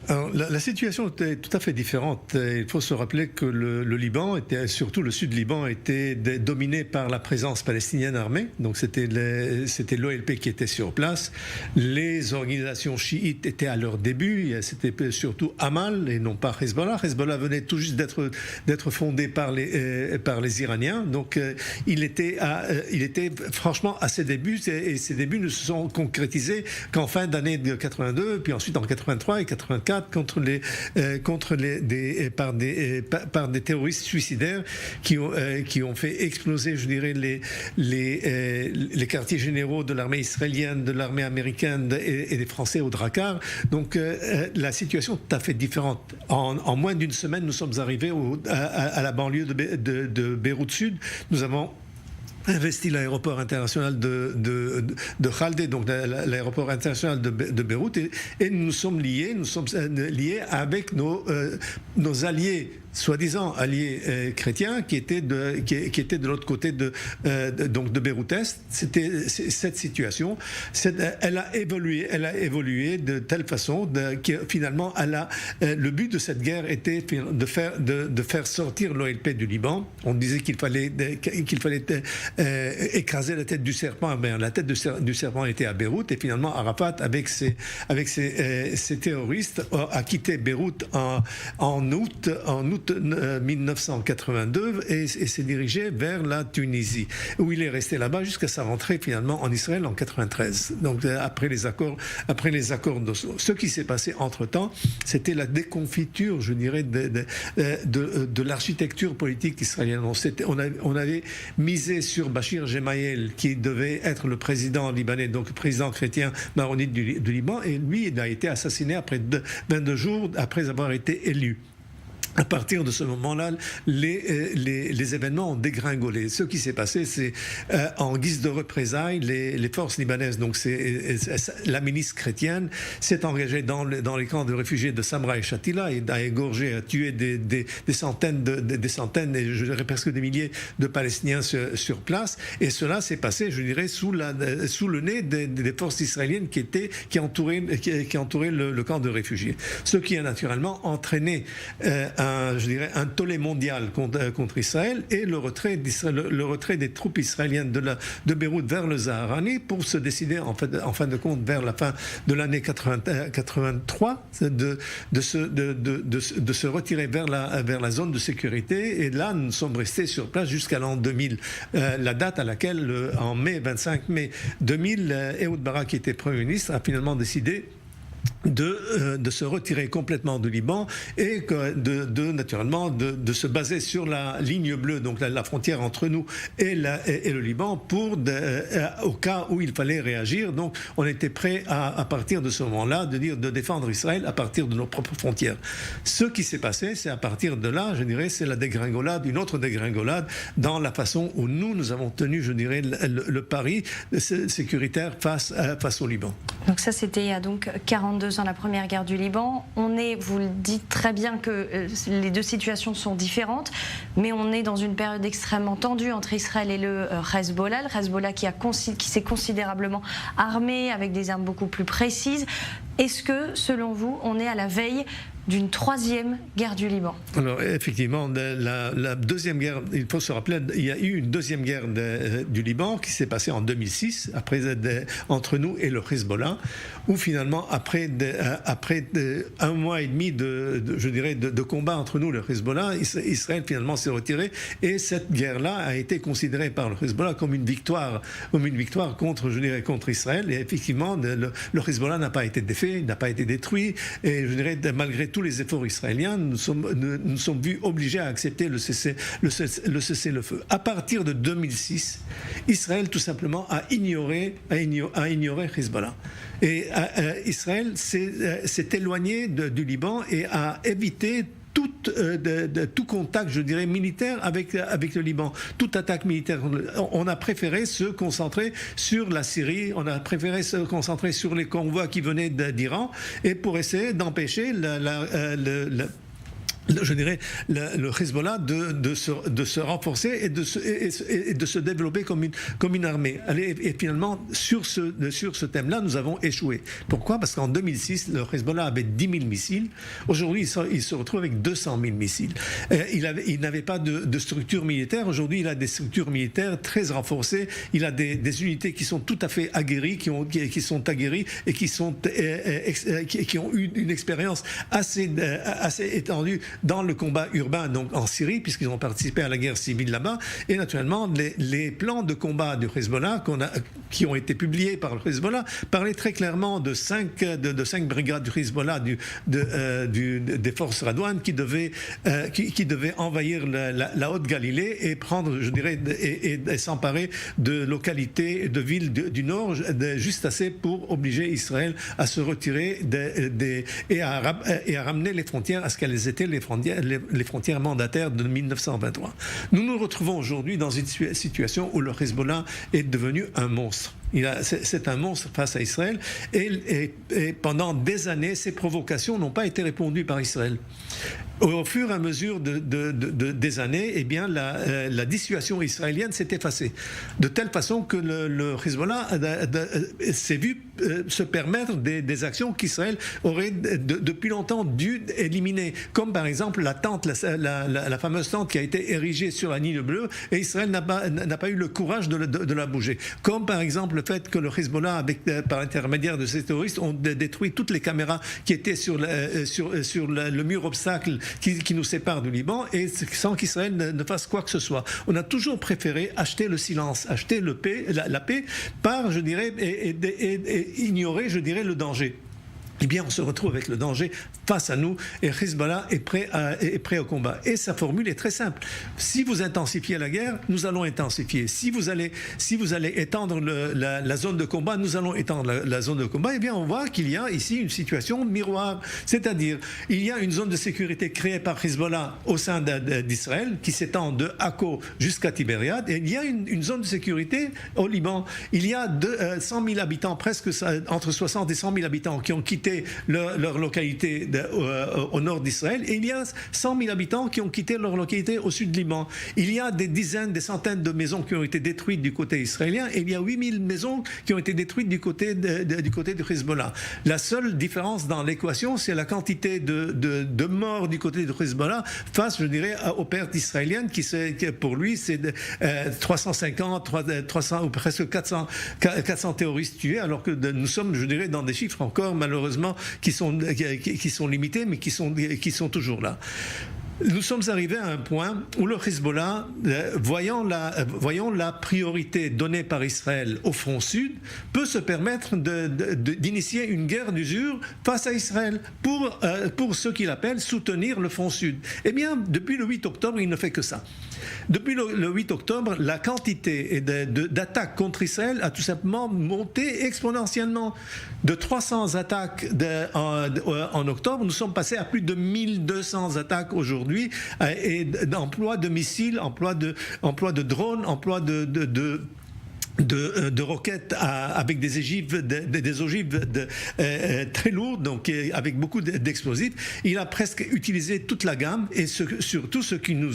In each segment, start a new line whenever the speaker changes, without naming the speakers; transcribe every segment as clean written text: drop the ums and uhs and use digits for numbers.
Alors, la situation était tout à fait différente. Il faut se rappeler que le Liban, surtout le sud Liban, était dominé par la présence palestinienne armée. Donc c'était l'OLP qui était sur place. Les organisations chiites étaient à leur début. C'était surtout Amal et non pas Hezbollah. Hezbollah venait tout juste d'être fondé par les Iraniens. Donc il était franchement à ses débuts, et ses débuts ne se sont concrétisés qu'en fin d'année de 82, puis ensuite en 83 et 84 par des terroristes suicidaires qui ont fait exploser, je dirais, les quartiers généraux de l'armée israélienne, de l'armée américaine et des Français au Drakkar. Donc la situation est tout à fait différente. En moins d'une semaine, nous sommes arrivés à la banlieue de Beyrouth Sud. Nous avons investi l'aéroport international de Khalde, donc l'aéroport international de Beyrouth, et nous sommes liés avec nos alliés, soi-disant alliés chrétiens, qui étaient de l'autre côté de Beyrouth Est. C'était cette situation. Elle a évolué de telle façon que finalement, le but de cette guerre était de faire sortir l'OLP du Liban. On disait qu'il fallait écraser la tête du serpent. La tête du serpent était à Beyrouth, et finalement Arafat, avec ses terroristes, a quitté Beyrouth en août 1982 et s'est dirigé vers la Tunisie, où il est resté là-bas jusqu'à sa rentrée finalement en Israël en 93. Donc après les accords d'Oslo. Ce qui s'est passé entre-temps, c'était la déconfiture, je dirais, de l'architecture politique israélienne. On avait misé sur Bachir Gemayel, qui devait être le président libanais, donc le président chrétien maronite du Liban, et lui, il a été assassiné après 22 jours après avoir été élu. À partir de ce moment-là, les événements ont dégringolé. Ce qui s'est passé, c'est en guise de représailles, les forces libanaises, donc la milice chrétienne, s'est engagée dans les camps de réfugiés de Samra et Shatila, et a égorgé, a tué des centaines, et je dirais presque des milliers de Palestiniens sur place. Et cela s'est passé, je dirais, sous le nez des forces israéliennes qui entouraient le camp de réfugiés. Ce qui a naturellement entraîné un tollé mondial contre Israël, et le retrait des troupes israéliennes de Beyrouth vers le Zaharani, pour se décider en fin de compte vers la fin de l'année 83 de se retirer vers la zone de sécurité. Et là, nous sommes restés sur place jusqu'à l'an 2000, la date à laquelle, en 25 mai 2000, Ehud Barak, qui était Premier ministre, a finalement décidé de se retirer complètement du Liban, et naturellement de se baser sur la ligne bleue, donc la frontière entre nous et le Liban, au cas où il fallait réagir. Donc on était prêt à partir de ce moment-là de défendre Israël à partir de nos propres frontières. Ce qui s'est passé, c'est à partir de là, je dirais, c'est une autre dégringolade dans la façon où nous avons tenu, je dirais, le pari sécuritaire face au Liban.
Donc ça, c'était il y a donc 42 ans, la première guerre du Liban. Vous le dites très bien que les deux situations sont différentes, mais on est dans une période extrêmement tendue entre Israël et le Hezbollah. Le Hezbollah qui s'est considérablement armé avec des armes beaucoup plus précises. Est-ce que, selon vous, on est à la veille d'une troisième guerre du Liban?
Alors effectivement, la deuxième guerre, il faut se rappeler, il y a eu une deuxième guerre du Liban qui s'est passée en 2006, entre nous et le Hezbollah, où finalement, après un mois et demi de combat entre nous et le Hezbollah, Israël finalement s'est retiré, et cette guerre-là a été considérée par le Hezbollah comme une victoire contre Israël. Et effectivement, le Hezbollah n'a pas été défait, n'a pas été détruit, et je dirais, malgré tous les efforts israéliens, nous sommes vus obligés à accepter le cessez-le-feu. À partir de 2006, Israël tout simplement a ignoré Hezbollah. Et Israël s'est éloigné du Liban et a évité tout contact, je dirais, militaire avec le Liban, toute attaque militaire. On a préféré se concentrer sur la Syrie, on a préféré se concentrer sur les convois qui venaient d'Iran, et pour essayer d'empêcher je dirais, le Hezbollah de se renforcer et de se développer comme une armée. Et finalement, sur ce thème-là, nous avons échoué. Pourquoi ? Parce qu'en 2006, le Hezbollah avait 10 000 missiles. Aujourd'hui, il se retrouve avec 200 000 missiles. Il n'avait pas de structure militaire. Aujourd'hui, il a des structures militaires très renforcées. Il a des unités qui sont tout à fait aguerries, qui sont aguerries et qui ont eu une expérience assez étendue dans le combat urbain, donc en Syrie, puisqu'ils ont participé à la guerre civile là-bas. Et naturellement, les plans de combat du Hezbollah qui ont été publiés par le Hezbollah parlaient très clairement de 5 brigades du Hezbollah, des forces Radouane qui devaient envahir la Haute-Galilée et prendre, je dirais, et s'emparer de localités, de villes du nord, juste assez pour obliger Israël à se retirer et à ramener les frontières à ce qu'elles étaient les frontières mandataires de 1923. Nous nous retrouvons aujourd'hui dans une situation où le Hezbollah est devenu un monstre. C'est un monstre face à Israël et pendant des années, ces provocations n'ont pas été répondues par Israël. Au fur et à mesure des années, eh bien, la dissuasion israélienne s'est effacée. De telle façon que le Hezbollah s'est vu se permettre des actions qu'Israël aurait depuis longtemps dû éliminer. Comme par exemple la tente, la fameuse tente qui a été érigée sur la ligne bleue et Israël n'a pas eu le courage de la bouger. Comme par exemple le fait que le Hezbollah, par l'intermédiaire de ces terroristes, ont détruit toutes les caméras qui étaient sur le mur obstacle qui nous sépare du Liban et sans qu'Israël ne fasse quoi que ce soit. On a toujours préféré acheter le silence, acheter la paix par, je dirais, et ignorer, je dirais, le danger. Eh bien, on se retrouve avec le danger face à nous et Hezbollah est prêt au combat. Et sa formule est très simple. Si vous intensifiez la guerre, nous allons intensifier. Si vous allez étendre la zone de combat, nous allons étendre la zone de combat. Eh bien, on voit qu'il y a ici une situation miroir. C'est-à-dire, il y a une zone de sécurité créée par Hezbollah au sein d'Israël qui s'étend de Akko jusqu'à Tibériade. Et il y a une zone de sécurité au Liban. Il y a 100 000 habitants, presque entre 60 et 100 000 habitants qui ont quitté leur localité au nord d'Israël et il y a 100 000 habitants qui ont quitté leur localité au sud du Liban. Il y a des centaines de maisons qui ont été détruites du côté israélien et il y a 8 000 maisons qui ont été détruites du côté du Hezbollah. La seule différence dans l'équation, c'est la quantité de morts du côté du Hezbollah face, je dirais, aux pertes israéliennes qui pour lui, c'est 350, 300 ou presque 400 terroristes tués alors que nous sommes, je dirais, dans des chiffres encore malheureusement qui sont limités, mais qui sont toujours là. Nous sommes arrivés à un point où le Hezbollah, voyant la priorité donnée par Israël au front sud, peut se permettre d'initier une guerre d'usure face à Israël pour ce qu'il appelle soutenir le front sud. Eh bien, depuis le 8 octobre, il ne fait que ça. Depuis le 8 octobre, la quantité d'attaques contre Israël a tout simplement monté exponentiellement. De 300 attaques en octobre, nous sommes passés à plus de 1200 attaques aujourd'hui, et d'emploi de missiles, emploi de drones, emploi de roquettes avec des ogives très lourdes, donc avec beaucoup d'explosifs. Il a presque utilisé toute la gamme et surtout ce qui nous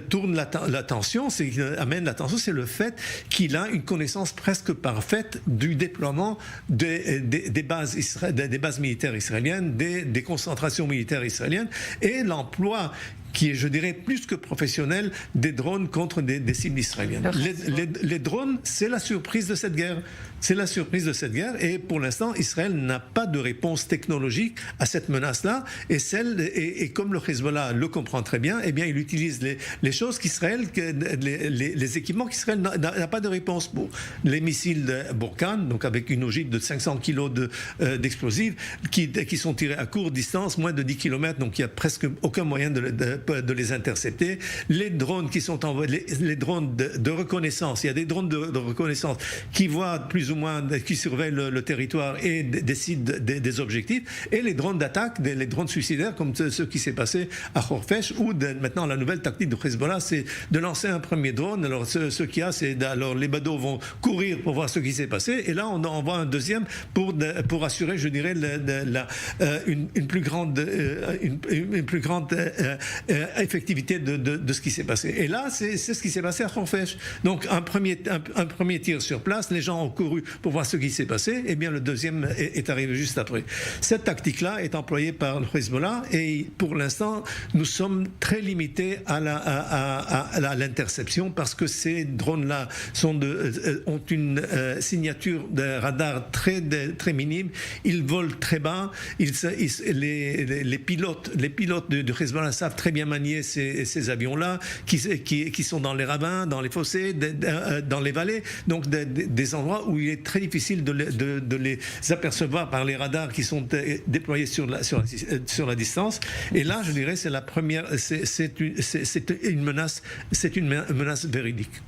tourne l'attention, amène l'attention, c'est le fait qu'il a une connaissance presque parfaite du déploiement des bases militaires israéliennes, des concentrations militaires israéliennes et l'emploi qui est, je dirais, plus que professionnel, des drones contre des cibles israéliennes. Les drones, c'est la surprise de cette guerre. C'est la surprise de cette guerre et pour l'instant, Israël n'a pas de réponse technologique à cette menace-là et comme le Hezbollah le comprend très bien, eh bien, il utilise les choses qu'Israël, les équipements qu'Israël n'a pas de réponse pour. Les missiles de Burkan, donc avec une ogive de 500 kilos d'explosifs qui sont tirés à courte distance, moins de 10 km, donc il n'y a presque aucun moyen de les intercepter. Les drones qui sont envoyés, les drones de reconnaissance, il y a des drones de reconnaissance qui voient plus ou ou moins qui surveillent le territoire et décident des objectifs, et les drones d'attaque, les drones suicidaires comme ce qui s'est passé à Khorfesh, ou maintenant la nouvelle tactique de Hezbollah, c'est de lancer un premier drone. Alors ce qu'il y a, c'est alors les badauds vont courir pour voir ce qui s'est passé, et là on envoie un deuxième pour assurer, je dirais, une plus grande effectivité de ce qui s'est passé. Et là, c'est ce qui s'est passé à Khorfesh. Donc un premier tir sur place, les gens ont couru pour voir ce qui s'est passé, et bien le deuxième est arrivé juste après. Cette tactique-là est employée par le Hezbollah, et pour l'instant, nous sommes très limités à l'interception, parce que ces drones-là ont une signature de radar très minime. Ils volent très bas. Les pilotes de Hezbollah savent très bien manier ces avions-là, qui sont dans les ravins, dans les fossés, dans les vallées, donc des endroits où il est très difficile de les apercevoir par les radars qui sont déployés sur la distance. Et là, je dirais, c'est une menace véridique.